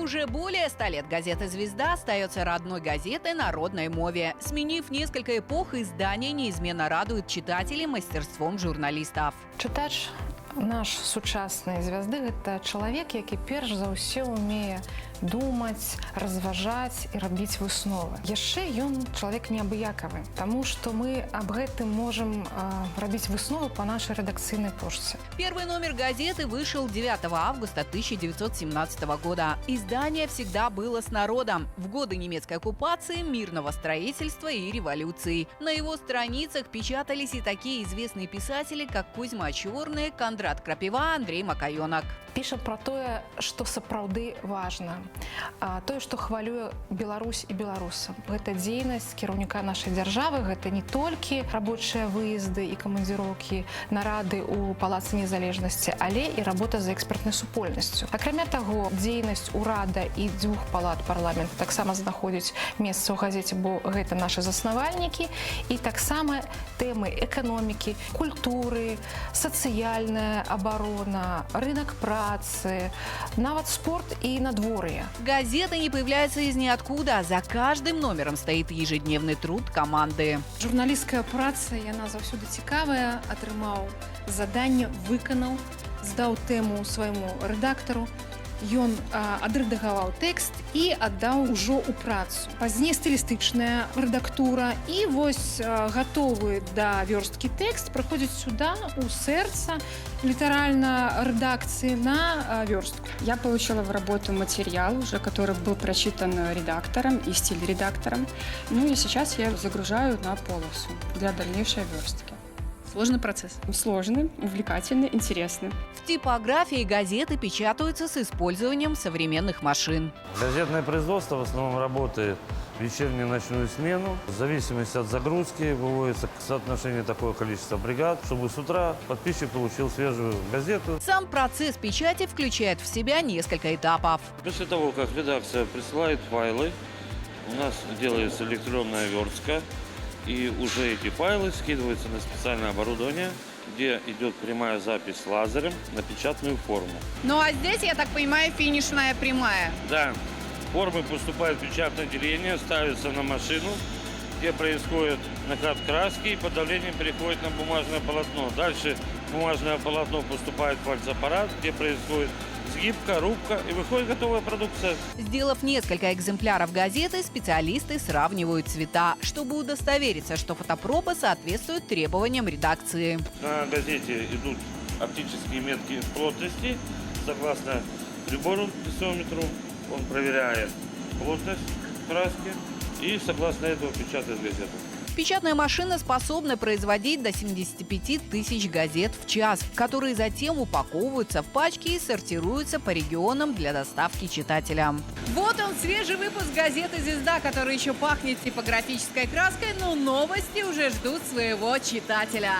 Уже более 100 лет газета «Звезда» остается родной газетой народной мове. Сменив несколько эпох, издание неизменно радует читателей мастерством журналистов. Читач наш сучасной звезды – это человек, который перш за ўсё умее думать, разважать и робить высновы. Яшчэ ён человек неабыякавы, потому что мы об гэтым можем робить высновы по нашей редакционной почте. Первый номер газеты вышел 9 августа 1917 года. Издание всегда было с народом. В годы немецкой оккупации, мирного строительства и революции. На его страницах печатались и такие известные писатели, как Кузьма Чорны, Кондрат Крапива, Андрей Макаёнок. Пишет про то, что сапраўды важно. То, что хвалюе Беларусь и белорусов. Это деятельность кіраўніка нашей державы, это не только рабочие выезды и командировки, нарады у Палаца Незалежности, але и работа за экспертной супольностью. Акрамя того, деятельность урада и двух палат парламента таксама знаходзіць месца ў газете, бо гэта наши заснавальнікі, и таксама темы экономики, культуры, социальная оборона, рынок працы, нават спорт и надворье. Газета не появляется из ниоткуда. За каждым номером стоит ежедневный труд команды. Журналістская праца, яна заўсёды цікавая, атрымаў заданне, выканаў, здаў тэму свайму рэдактару. Ён адрэдагаваў тэкст і аддаў ужо ў працу. Пазней стылістычная рэдактура і вось гатовы да вёрсткі тэкст прыходзіць сюда, у сэрца, литерально редакции на верстку. Я получила в работу материал, уже который был прочитан редактором и стиль-редактором. Ну и сейчас я загружаю на полосу для дальнейшей верстки. Сложный процесс. Сложный, увлекательный, интересный. В типографии газеты печатаются с использованием современных машин. Газетное производство в основном работает в вечернюю и ночную смену. В зависимости от загрузки выводится соотношение такого количества бригад, чтобы с утра подписчик получил свежую газету. Сам процесс печати включает в себя несколько этапов. После того, как редакция присылает файлы, у нас делается электронная верстка, и уже эти файлы скидываются на специальное оборудование, где идет прямая запись лазером на печатную форму. Ну а здесь, я так понимаю, финишная прямая. Да, формы поступают в печатное отделение, ставятся на машину, где происходит накат краски и под давлением переходит на бумажное полотно. Дальше бумажное полотно поступает в фальцаппарат, где происходит сгибка, рубка и выходит готовая продукция. Сделав несколько экземпляров газеты, специалисты сравнивают цвета, чтобы удостовериться, что фотопроба соответствует требованиям редакции. На газете идут оптические метки плотности. Согласно прибору тессометру, он проверяет плотность краски и согласно этого печатает газету. Печатная машина способна производить до 75 тысяч газет в час, которые затем упаковываются в пачки и сортируются по регионам для доставки читателям. Вот он, свежий выпуск газеты «Звезда», который еще пахнет типографической краской, но новости уже ждут своего читателя.